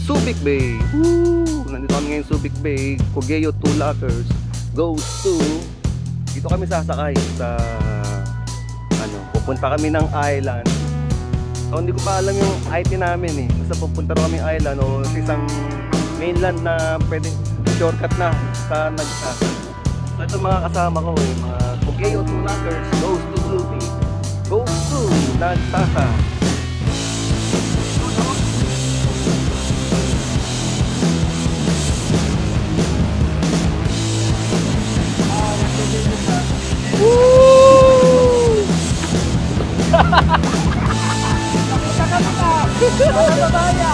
Subic Bay. Woo! Nandito kami ngayon Subic Bay. Cogeo 2 Lockers goes to, dito kami sasakay sa pupunta kami ng island. So hindi ko pa alam yung IT namin eh. Basta pupunta kami island o sa isang mainland na pwedeng shortcut na sa Nagsasa. So ito mga kasama ko eh, mga Cogeo 2 Lockers goes to Subic, goes to Nagsasa. Woo! Nakita ka na ka! Nakababaya!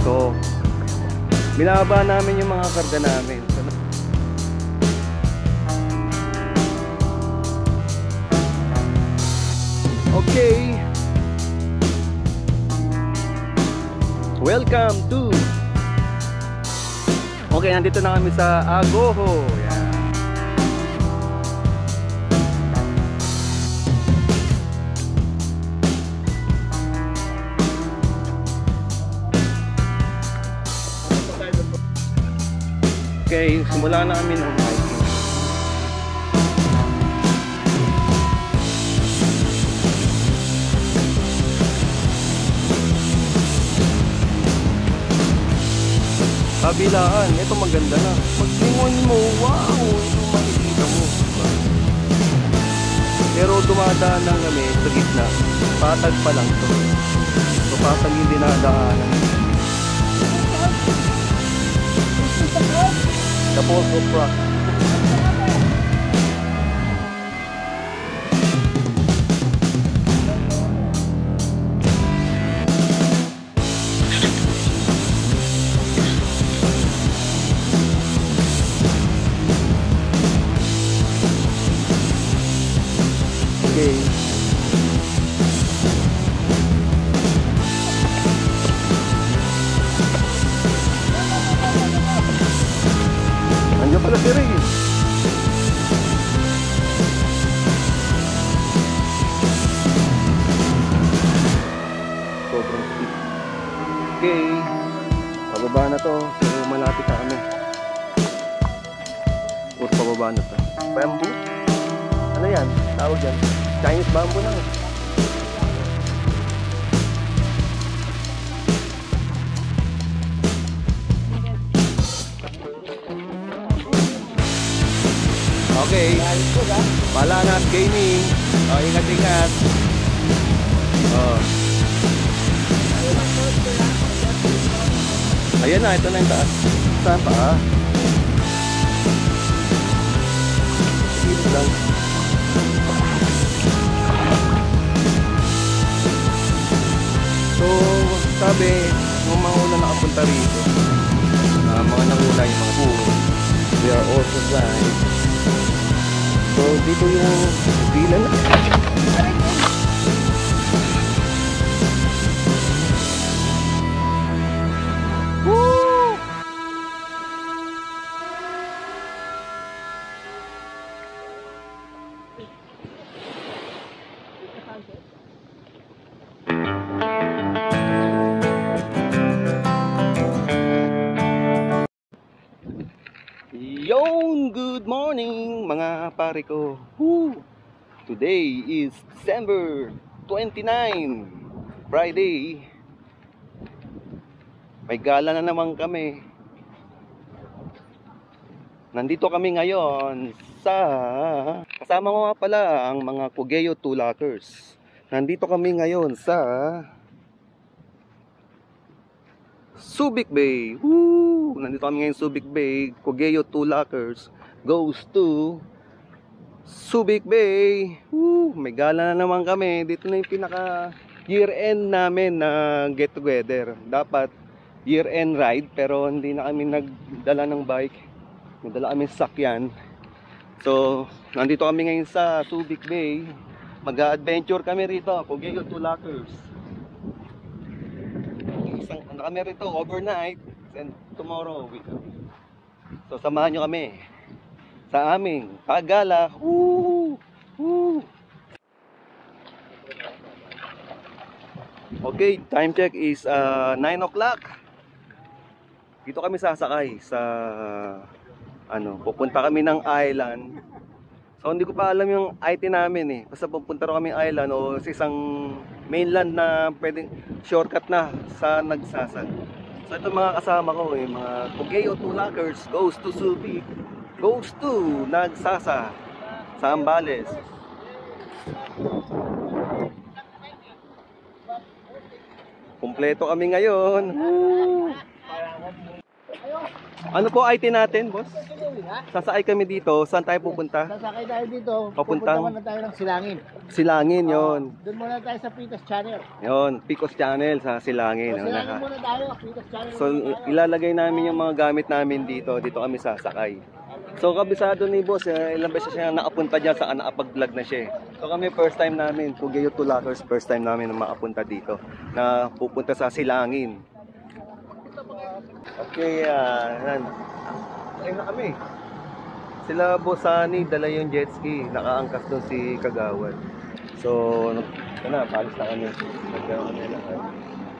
So, binaba namin yung mga karga namin. Okay. Welcome to. Okay, nandito na kami sa Agoho. Yan. Okay, simula na kami ng hiking. Kabilaan, ito maganda na. Paglingon mo, wow, ito makikita mo. Pero dumadaan lang kami sa gitna. Patag pa lang to. So patag yung dinadaanan. Tapos opera. Okay. Andiyan pala si Ray. Sobrang steep. Okay. Pababa na to. So malapit na kami. Puro pababa na to. Bamboo? Ano yan? Tawag yan? Chinese bamboo lang. Okay. Palangat gaming. Oh, ingat-ingat. Oh. Ayan na, ito na yung taas. Saan pa? Dito lang. So, sabi, yung mga una nakapunta rito, mga nanguna yung mga puro, they are also blind. So, dito yung bilan na. Woo! Yung good morning mga pare ko. Woo! Today is December 29, Friday. May gala na naman kami. Nandito kami ngayon sa, kasama ko nga pala ang mga Cogeo 2 Lockers. Nandito kami ngayon sa Subic Bay. Woo! Nandito kami ngayon Subic Bay. Cogeo 2 Lockers goes to Subic Bay. Woo! May gala na naman kami. Dito na yung pinaka year end namin na get together. Dapat year end ride pero hindi na kami nagdala ng bike. Nagdala kami sakyan. So, nandito kami ngayon sa Subic Bay. Mag-adventure kami rito. Cogeo 2 Lockers. Ano kami rito overnight. and tomorrow. So samahan nyo kami sa aming paggala. Woo! Woo! Okay, time check is 9 o'clock. Dito kami sasakay sa pupunta kami ng island. So hindi ko pa alam yung IT namin eh. Basta pupunta rin kami island o sa isang mainland na pwedeng shortcut na sa Nagsasa. So ito mga kasama ko eh, mga Cogeo Tulakers goes to Subic, goes to Nagsasa, Zambales. Kumpleto kami ngayon. Woo! Ano po IT natin, boss? Sasakay kami dito. Saan tayo pupunta? Sasakay tayo dito. Papuntang- Pupunta muna tayo ng Silangin. Silangin, yon. Doon muna tayo sa Pitas Channel. Yon, Picos Channel sa Silangin. So, Silangin muna tayo. Pitas Channel So muna tayo. ilalagay namin yung mga gamit namin dito. Dito kami sasakay. So kabisado ni boss, ilang beses siya nakapunta dyan sa nakapag-vlog na siya. So kami first time namin, Cogeo Tulakers, first time namin na makapunta dito. Na pupunta sa Silangin. Okay, yan. Ayun na kami. Sila Bosani, dala yung jet ski. Nakaangkas doon si Kagawad. So, palis na kami.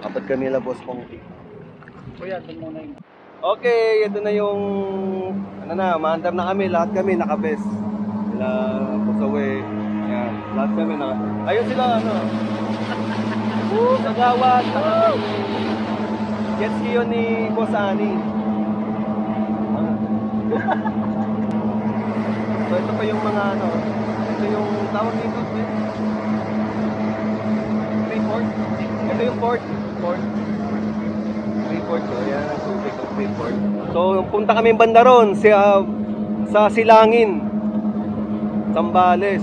Apat kami la boss Pongki. Kuya, doon muna yun. Okay, ito na yung maandar na kami, lahat kami nakabes. Sila Busawe. Yan, lahat kami ayun sila Kagawad, jet ski yun ni Boss Ani. So ito pa yung mga ito yung tawag dito. Freeport. Ito yung port. Freeport ko, yan ang tubig ng Freeport. So punta kami banda ron sa Silangin, Zambales.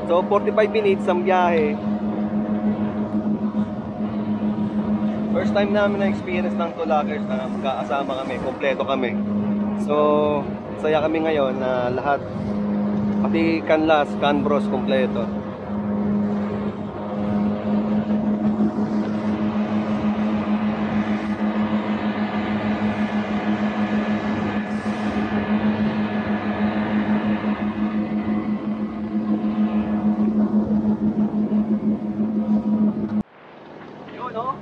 So 45 minutes ang biyahe. First time namin na experience ng Tulakers na magkakasama kami, kompleto kami. So, saya kami ngayon na lahat, pati Canlas, Canbros, kompleto. Yun, no?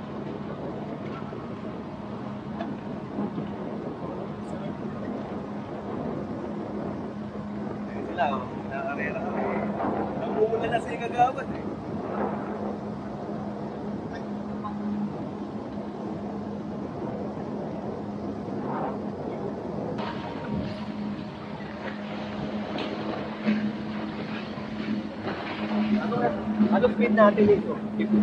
Sila, nakarera kami. Namumula na si Kagawad eh. Ano speed natin ito? 50.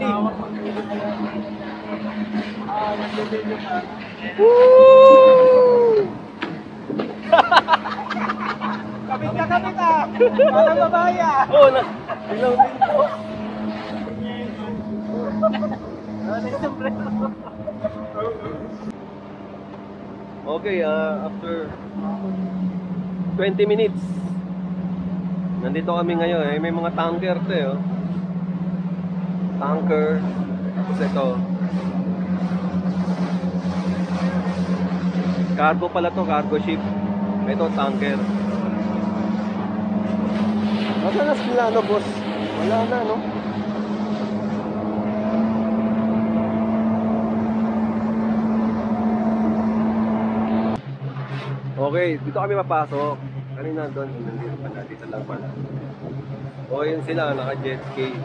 Nag-video ka. Woo! Kapit ah! Parang babaya! Oo na. Ilaw din po. Okay, after 20 minutes nandito kami ngayon eh. May mga tanker to eh. Tanker. Tapos ito. Cargo pala to, cargo ship. Ito, tanker. Nasaan na sila, boss? Wala na, no? Okay, dito kami mapasok. Kanina doon, nandito pala, dito lang pala. O, yun sila, naka-jet ski.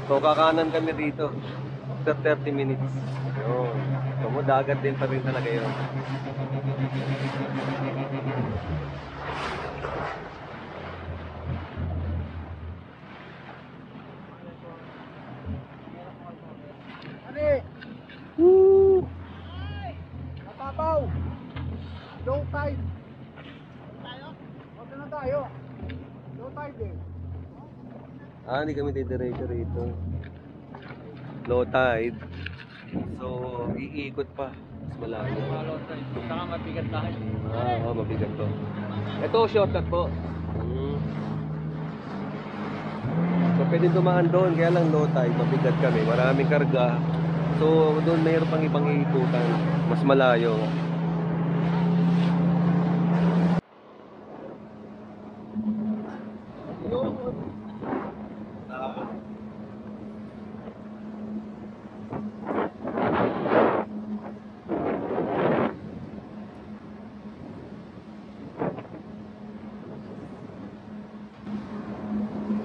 So, kakanan kami dito. After 30 minutes. Yun. So, dagat din pa rin talaga yun. Woo! Matapaw! Low tide! Okay na tayo! Low tide eh! Hindi kami didiretso rito. Low tide. So, iikot pa. Mas malayo. Low tide. Saka mabigat tayo. Oo, mabigat to. Ito, shortcut po. So, pwede dumaan doon. Kaya lang low tide. Mabigat kami. Maraming karga. So doon mayroon pang ibang iikutan, mas malayo.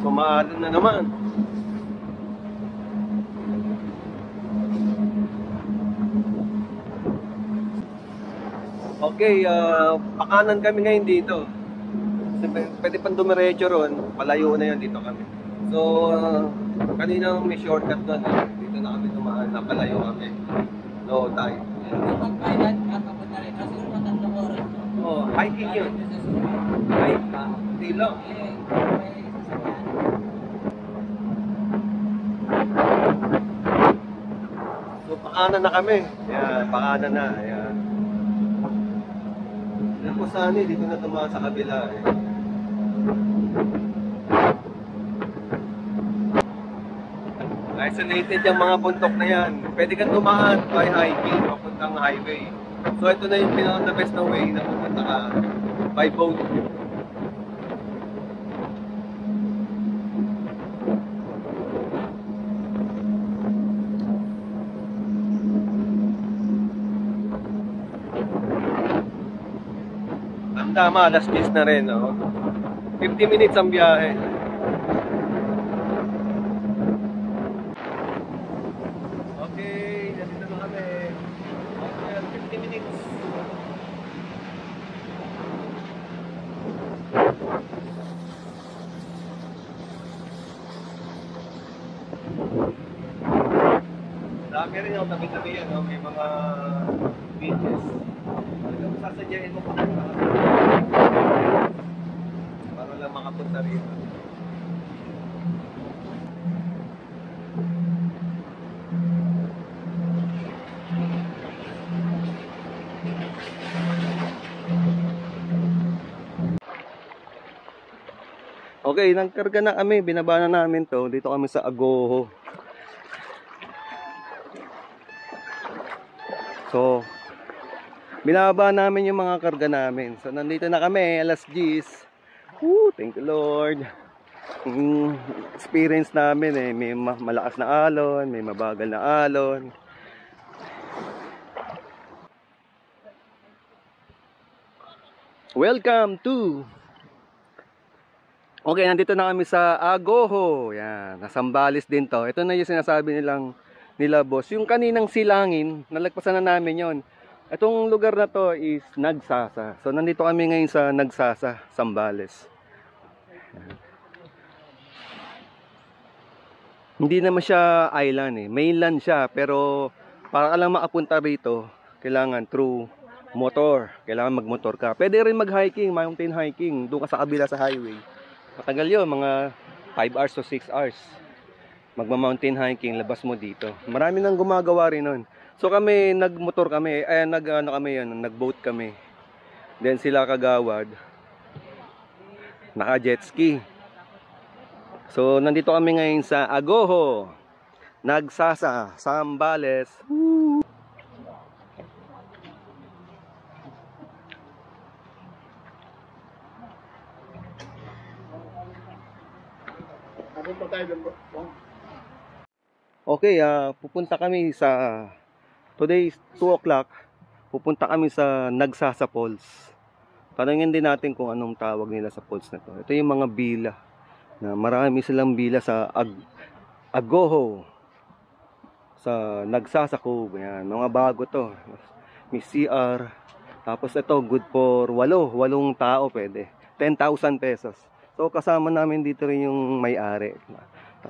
So maalan na naman. Okay, pakanan kami ngayon dito. Kasi pwede pang dumiretso ron, palayo na yan dito kami. So, kanina may shortcut doon. Dito na kami dumaan, napalayo kami. No time. Oh, hiking yun. Hike, hindi lang. So, pakanan na kami. Ayan, pakanan na. Ayan. Alam ko sana dito na tumaan sa kabila. Isolated yung mga bundok na yan. Pwede kang tumaan by hiking, papuntang highway. So ito na yung pinaka the best na way na pupunta ka by boat. Ang tama, alas 10 na rin. Oh. 50 minutes ang biyahe. Okay, nandito na kami. Okay, 50 minutes. Dami rin yung tabi-tabi yan, no? May mga beaches. Ano sasadyain mo pa para lang makapunta rito. Okay, nagkarga na kami. Binaba na namin to. Dito kami sa Agoho. So, binaba namin yung mga karga namin. So, nandito na kami. Alas 10. Woo, thank you Lord. Experience namin eh. May malakas na alon. May mabagal na alon. Welcome to... Okay, nandito na kami sa Agoho. Yan, Sambales din to. Ito na yung sinasabi nila boss. Yung kaninang silangin, nalagpasan na namin yon. Itong lugar na to is Nagsasa. So nandito kami ngayon sa Nagsasa, Sambales. Hindi naman siya island eh. Mainland siya, pero para ka lang makapunta rito, kailangan through motor. Kailangan magmotor ka. Pwede rin mag-hiking, mountain hiking. Doon ka sa kabila sa highway. Matagal yun, mga 5 hours to 6 hours. Magma-mountain hiking, labas mo dito. Marami nang gumagawa rin nun. So kami, nagmotor kami, nag-boat kami. Then sila kagawad, naka-jet ski. So nandito kami ngayon sa Agoho, Nagsasa, Sambales. Woo! Okay, pupunta kami sa today is 2 o'clock. Pupunta kami sa Nagsasa Falls. Tanungin din natin kung anong tawag nila sa falls na to. Ito yung mga bila. Na marami silang bila sa Agoho. Sa Nagsasa Cove. Yan, mga bago to. May CR. Tapos ito, good for 8 tao pwede. 10,000 pesos. So kasama namin dito rin yung may-ari.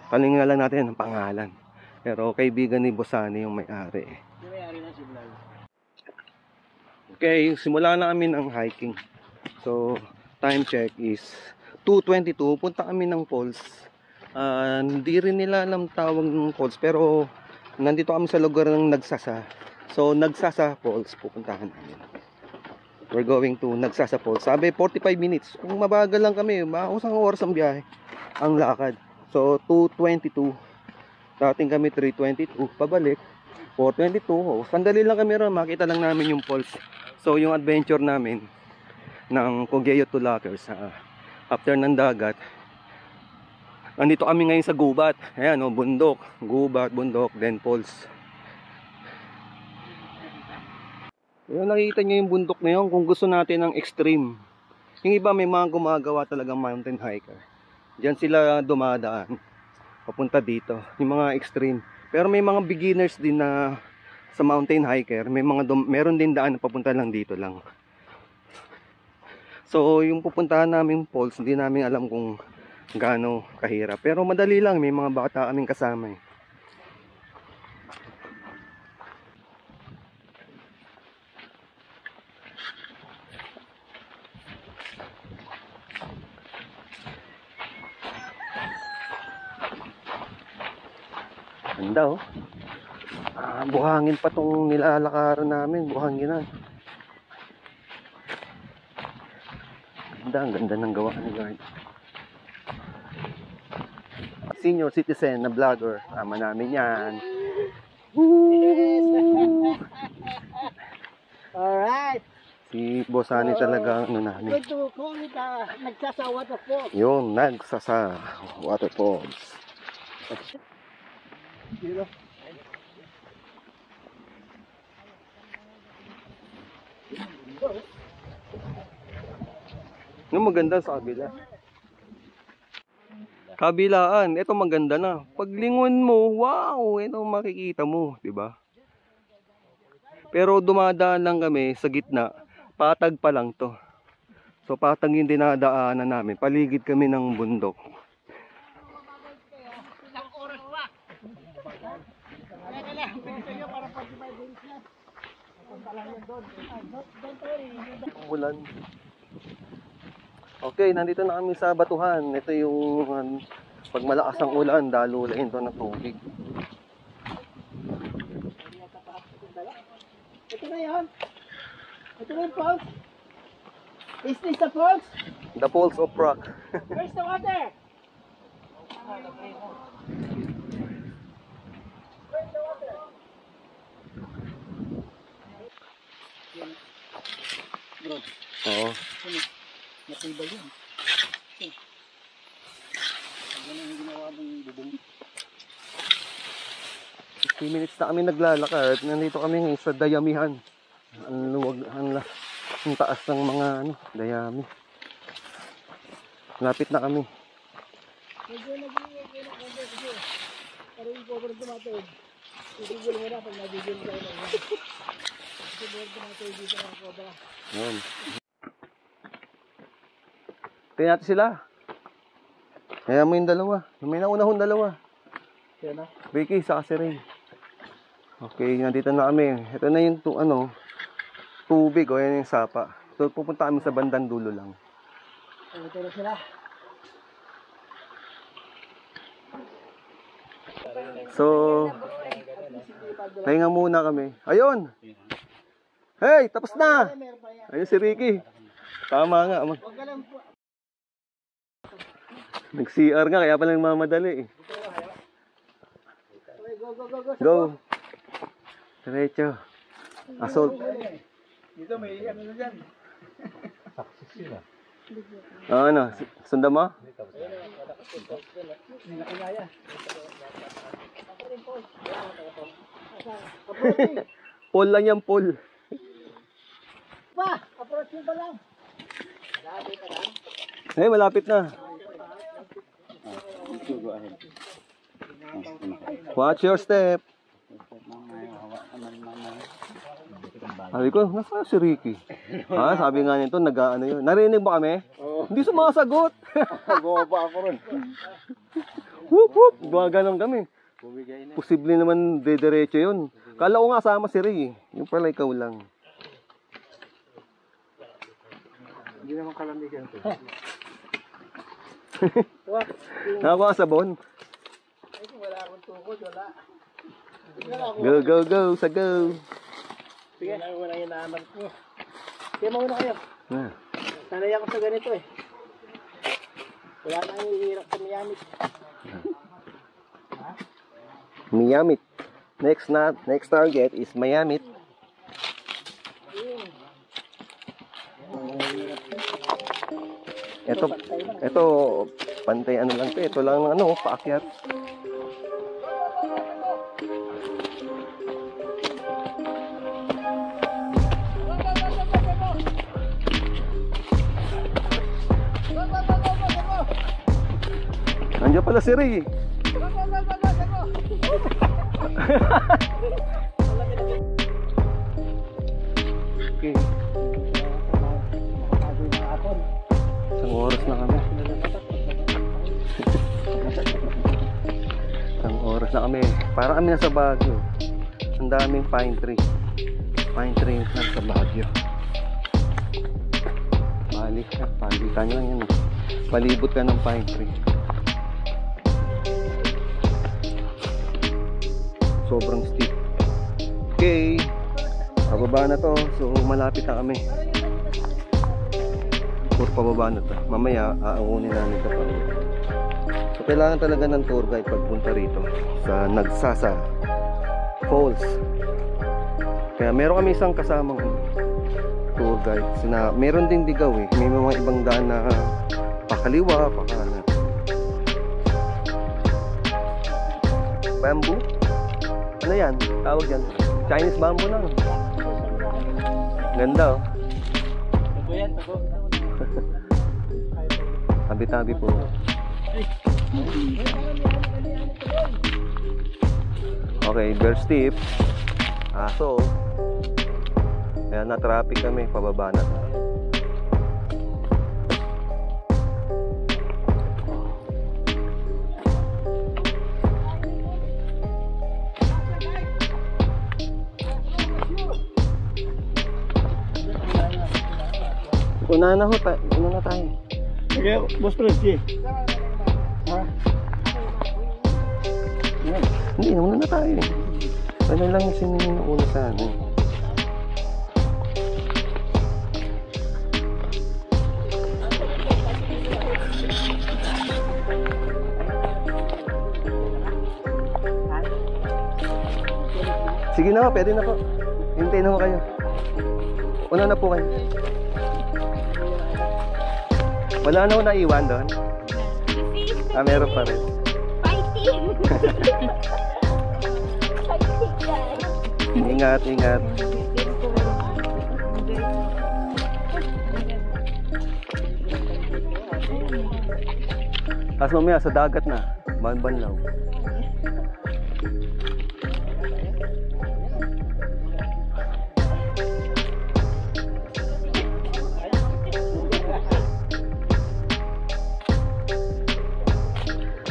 Tanungin lang natin ang pangalan. Pero kaibigan ni Bosani yung may-ari. Okay, simula na kami ng hiking. So time check is 2:22. Punta kami ng falls. Hindi rin nila alam tawag ng falls. Pero nandito kami sa lugar ng Nagsasa. So Nagsasa Falls pupuntahan namin. We're going to Nagsasa Falls. Sabi 45 minutes. Kung mabagal lang kami, isang oras ang biyahe ang lakad. So 2:22 Dating kami 322, pabalik 422. Oh, sandali lang kami ron, makita lang namin yung falls. So yung adventure namin ng Cogeo to Lockers, after ng dagat, nandito kami ngayon sa gubat. Ayan, oh, bundok, gubat, bundok, then falls. Ayan, nakikita nyo yung bundok na yun kung gusto natin ng extreme. Yung iba may mga gumagawa talagang mountain hiker. Diyan sila dumadaan papunta dito, yung mga extreme. Pero may mga beginners din na sa mountain hiker, meron din daan na papunta lang dito lang. So yung pupuntahan namin falls, hindi namin alam kung gaano kahirap. Pero madali lang, may mga bata kaming kasama eh. Ganda oh. Buhangin pa tong nilalakaran namin, buhanginan. Ganda, ang ganda ng gawa ni Lord. Senior citizen na vlogger, tama namin yan. Woo! Alright. Si Bosani talaga ano namin. Good to call it nagsasawa to po. Yung nagsasa waterfalls. Yung maganda sa kabila. Kabilaan, ito maganda na. Paglingon mo, wow, ito makikita mo, 'di ba? Pero dumadaan lang kami sa gitna, patag pa lang 'to. So patag yung dinadaanan namin, paligid kami ng bundok. Ulan. Okay, nandito na kami sa batuhan. Ito yung pag malakas ang ulan, dalulain to ng tubig. Ito na yun. Ito na yung falls. Is this the falls? The Falls of Rock. Where's the water? Oo. Matibay yun. Ano yung ginawa mong bubong? 3 minutes na kami naglalakad. Nandito kami ngayon sa Dayamihan. Ang luwag, ang taas ng mga dayami. Lapit na kami. Medyo nag-iingat na kasi parang yung cover tumatawid. Itigil mo na pag nabigil tayo na yan. Kasi cover tumatawid dito ng cover. Yun. Tingnan natin sila. Kaya mo yung dalawa. May naunahon dalawa. Yan na. Vicky, saka si Ray. Okay, nandito na kami. Ito na yung tubig. O, yan yung sapa. So, pupunta kami sa bandang dulo lang. Ito na sila. So, pahinga muna kami. Ayun! Hey, tapos na! Ayun si Ricky. Tama nga. Huwag ka lang po. Nag-CR nga, kaya pala nagmamadali eh. Go. Go! Diretso. Assault. Dito may ano na dyan. Ano, sundan mo? Hindi na kinaya. Paul lang yan, Paul. Pa! Approach mo pa lang. Eh, malapit na. Watch your step. Sabi ko, nasa si Ricky? Ha? Sabi nga nito, nag-ano yun. Narinig ba kami? Hindi sumasagot. Bumaba ako ron. Whoop, whoop. Gumaganon kami. Posible naman diretso yun. Kala ko nga sama si Ray. Yung pala ikaw lang. Hindi naman kalamig yan. Nakakuha ka sabon. Wala akong tukod, wala. Go, sa go. Sige, wala yung naaman ko. Sige, mauna kayo. Ah. Sanay ako sa ganito eh. Wala na yung hirap sa miyamit. Miami. Next target is Miami. Ito pantay ano lang 'to. Ito lang ano, paakyat. Nandiyan pala si Ray. Okay. Isang oras na kami. Isang oras na kami. Para kami nasa Baguio. Ang daming pine tree. Pine tree sa Baguio. Palitan nyo lang yan. Palibot ka ng pine tree. Sobrang steep. Okay, pababa na to. So malapit na kami. Puro pababa na to. Mamaya aangunin namin ito pa. So kailangan talaga ng tour guide pagpunta rito sa Nagsasa Falls. Kaya meron kami isang kasamang tour guide. Meron din ligaw eh. May mga ibang daan na pakaliwa, pakanan. Bamboo. Ano yan? Tawag yan. Chinese bamboo lang. Ganda oh. Tubo yan, tubo. Tabi-tabi po. Okay, very steep. So kaya na-traffic kami, pababa na. Una na tayo. Sige, boss Fred. Ha? Hindi, una na tayo. Ano lang yung sinuuna sa ano. Sige na po, pwede na po. Hintayin na po kayo. Una na po kayo. Wala na ko naiwan doon? Meron pa rin. Fighting! Ingat, ingat. Tapos mamaya sa dagat na. Banbanlaw.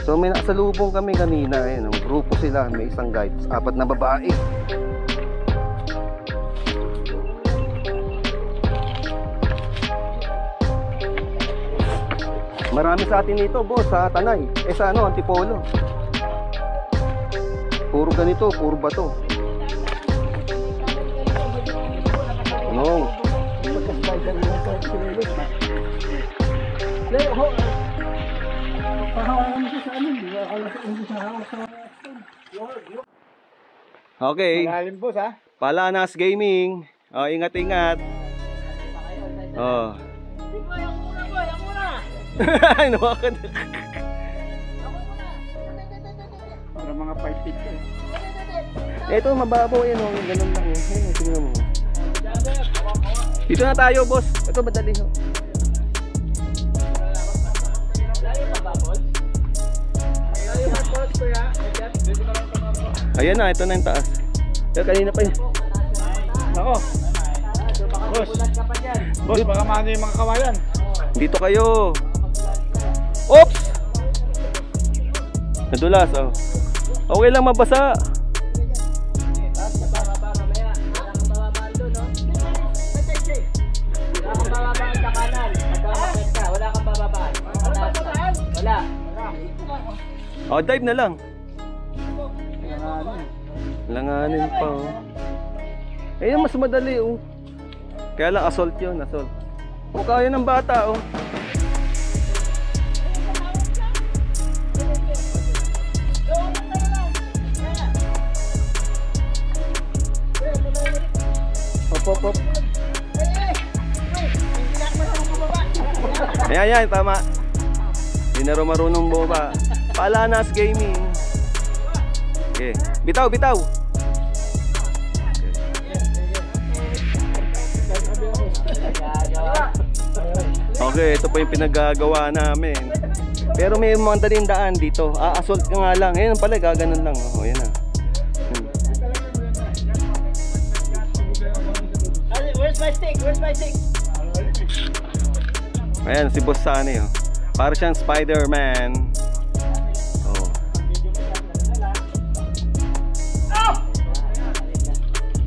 So may nakasalubong kami kanina, grupo sila, may isang guide, 4 na babae. Marami sa atin dito, boss, sa Tanay. Sa Antipolo. Puro ganito, puro bato. No. Okay. Malalim boss ha. Palanas Gaming. Ingat-ingat. Ay, nawakan. Para mga 5 feet eh. Ito, mababaw yan. Ganun lang. Tingnan mo. Dito na tayo, boss. Ito, madali. Ayan na, ito na yung taas. Kanina pa yun. Ako. Boss, baka maano yung mga kawayan. Dito kayo. Oops! Nadulas, oh. Okay lang mabasa. Dive na lang. Langanin pa, oh. Ayun, mas madali, oh. Kaya lang assault yun, assault. Kaya ng bata, oh. Pop. Ayan, tama. Hindi na rin marunong boba. Palanas Gaming. Okay. Bitaw. Okay, ito po yung pinagagawa namin. Pero may mga daling daan dito. Assault ka nga lang. Ayun pala, gaganon lang. O, yan na. Where's my stick? Ayan, si Boss Sunny. Oh. Para siyang Spider-Man. Oh.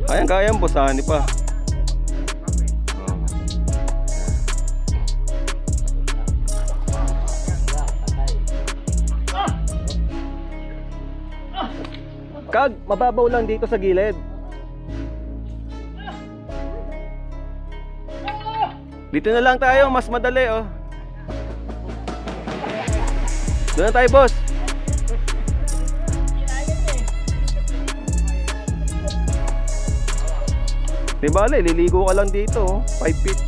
Ayan, kaya ang Boss Sunny pa. Kag, mababaw lang dito sa gilid. Dito na lang tayo, mas madali oh. Doon na tayo, boss. Di bale, liligo ka lang dito oh. 5 feet.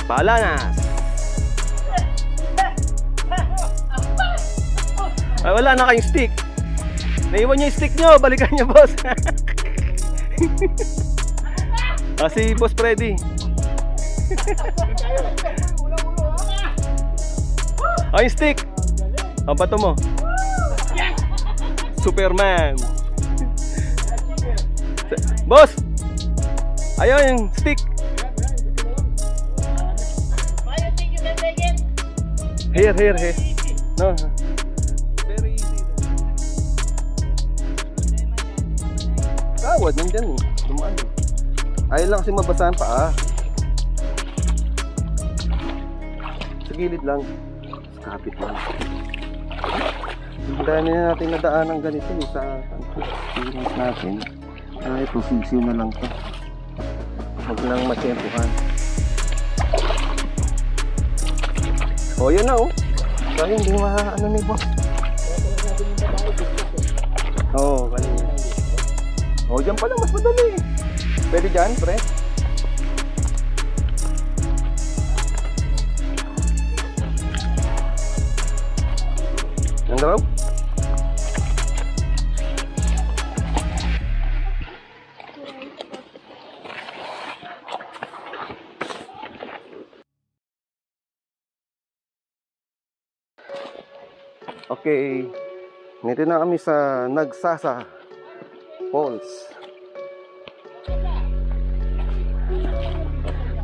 Palanas. Ay, wala na kayong stick. Naiwan niyo yung stick nyo. Balikan niyo, boss. Si Boss Freddy. Yung stick. Ang bato mo. Superman. Boss. Ayaw yung stick. Here. No. Kawad, nandyan eh. Dumaan eh. Ayaw lang kasi mabasahan pa Sa gilid lang. Sa kapit lang. Hindi na natin nadaan ng ganito eh. Sa experience natin. Ito, sisiw na lang to. Huwag lang matsempuhan. Oh, yan na oh. Kaya hindi ano ni boss. Oo, kanina. Oh, dyan pala, mas madali. Pwede dyan, pre? Yan daw? Okay. Nito na kami sa Nagsasa Falls.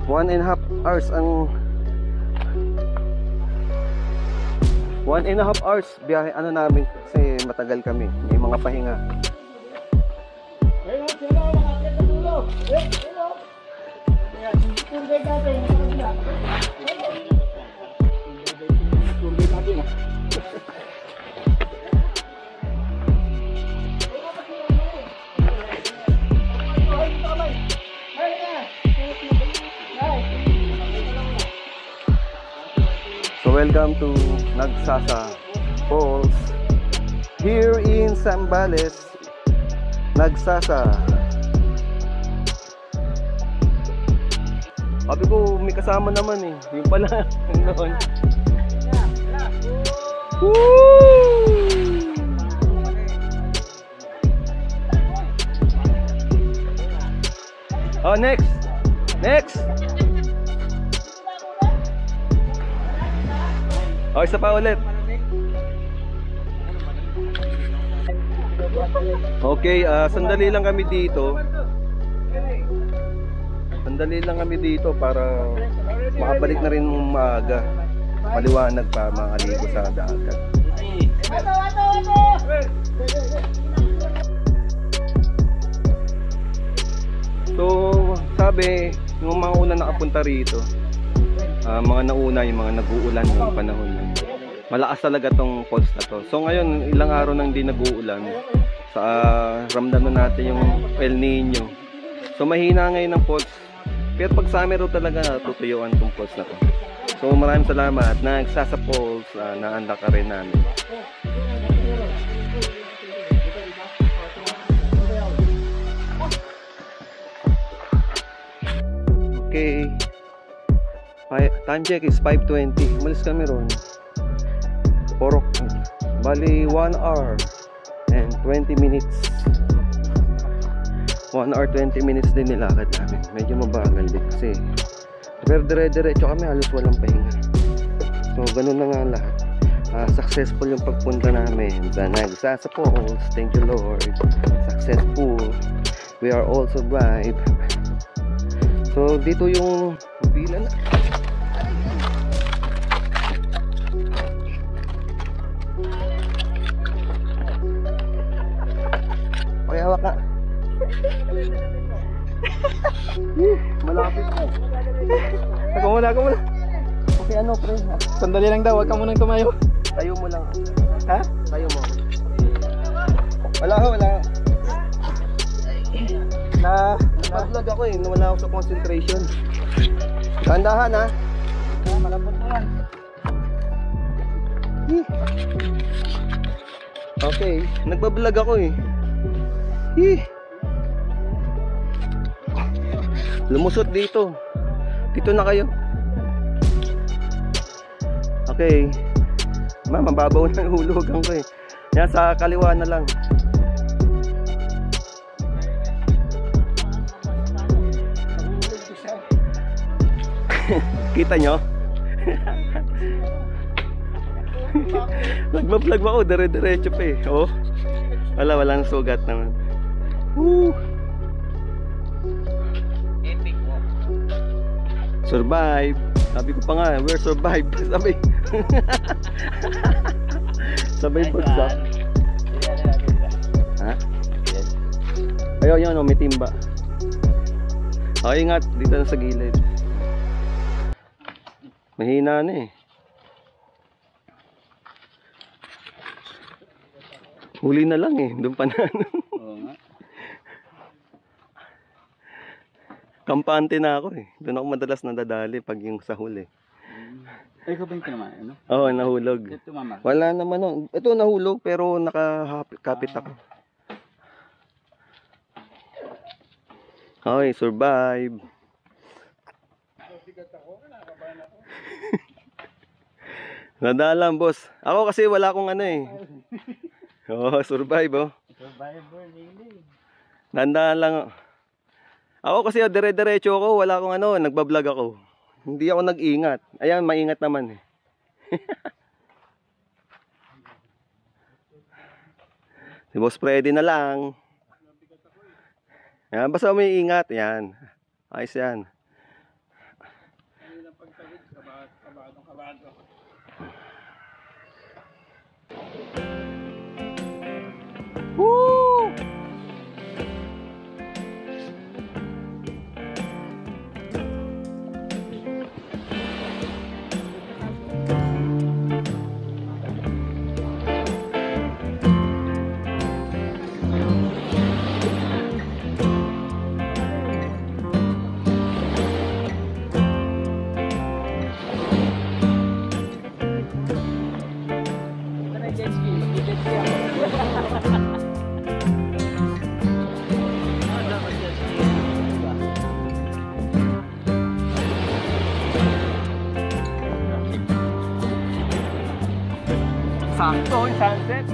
1.5 hours ang 1.5 hours biyahe namin kasi matagal kami. May mga pahinga. So welcome to Nagsasa Falls here in Zambales, Nagsasa. Sabi ko may kasama naman eh. Yung pala noon. Oh, next. Oh, isa pa ulit. Okay, sandali lang kami dito. Para makabalik na rin maaga. Maliwanag pa makaligo sa dagat. So, sabi, yung mga una nakapunta rito, mga nauna, yung mga nag-uulan ng panahon yun. Malakas talaga tong falls na to. So ngayon, ilang araw nang di nag-uulan. Ramdam na natin yung El Nino. So mahina ngayon ng falls. Pero pag summer talaga natutuyuan tong falls na to. So maraming salamat. Nagsasa Falls, naanda ka rin namin. Okay. Time check is 5:20. Umalis kami ron. Porok. Bali 1 hour and 20 minutes. 1 hour 20 minutes din nilakad namin. Medyo mabagal din kasi pero dire-diretso kami, halos walang pahinga. So ganun na nga lahat. Successful yung pagpunta namin sa Nagasasa Falls. Thank you Lord. Successful. We are all survived. So dito yung pila na. Pakihawak ka. Malapit po. Ako muna. Okay, ano pre? Sandali lang daw, huwag ka munang tumayo. Tayo mo lang. Ha? Tayo mo. Wala. Nag-vlog ako eh. Nawala ako sa concentration. Dahan-dahan ha. Malambot na yan. Okay. Nagbablog ako eh. Lumusot dito. Dito na kayo. Okay. Mababaw na yung hulugan ko eh. Yan sa kaliwa na lang. Kita nyo? Nagbablog ba ako? Dire-diretso pa eh. Oh. Walang sugat naman. Woo! Epic walk. Survive. Sabi ko pa nga, we're survive. Sabay bagsak. Ha? Ayaw yun, may timba. Okay, ingat. Dito na sa gilid. Mahina na eh. Huli na lang eh. Doon pa na. Oo nga. Kampante na ako eh. Doon ako madalas nadadali pag yung sa huli. Ay, ikaw ba yung tinamaan? Ano? Oo, nahulog. Ito mama. Wala naman. Oh. Ito nahulog pero nakakapit ako. Okay, survive. Nadalang boss. Ako kasi wala akong ano eh. Oo, survive oh. Survivor, Lily. Nandaan lang. Ako kasi dire-diretso ako, wala akong ano, nagbablog ako. Hindi ako nag-ingat. Ayan, maingat naman eh. Si Boss Freddy na lang. Ayan, basta may ingat. Ayan. Ayos yan. Woo! Sakto yung sunset.